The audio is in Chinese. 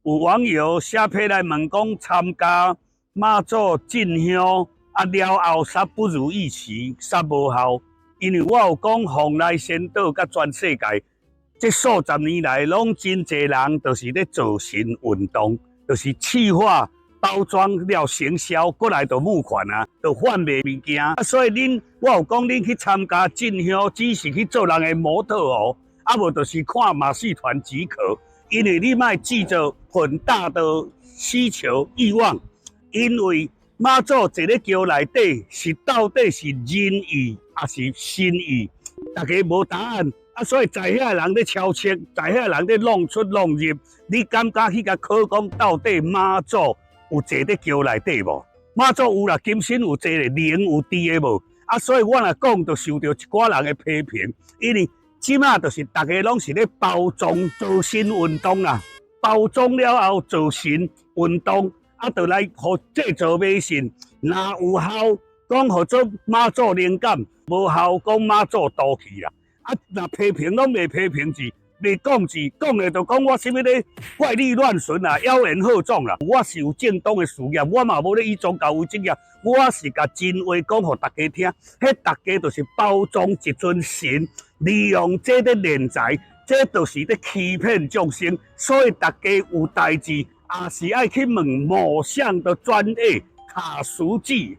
有网友写批来问讲，参加妈祖进香了后煞不如预期，煞无效。因为我有讲，蓬莱仙岛甲全世界，这数十年来，拢真侪人就是咧做神运动，就是气化包装了行销，过来就募款啊，就贩卖物件。所以我有讲，恁去参加进香，只是去做人的模特哦，无就是看马戏团即可。因为你莫记着很大的需求欲望，因为妈祖这个桥内底是到底是人意还是神意，大家无答案。所以在遐人咧敲测，在遐人咧弄出弄入，你敢敢去甲考讲到底妈祖有坐伫桥内底无？妈祖有啦，金身有坐咧，灵有伫诶无？所以我若讲，就受到一寡人的批评，因为即马就是大家拢是咧包装做神运动啦，包装了后做神运动，就来互制造迷信，哪有效讲互做妈祖灵感，无效讲妈祖倒去啦。若批评拢未批评字，未讲字，讲的就讲我啥物咧怪力乱神啊，妖言惑众啦。我是有正当的事业，我嘛无咧以宗教为职业，我是甲真话讲互大家听。迄大家就是包装一尊神，利用这个敛财，这就是咧欺骗众生。所以大家有代志，也是爱去问某相的专业卡书记。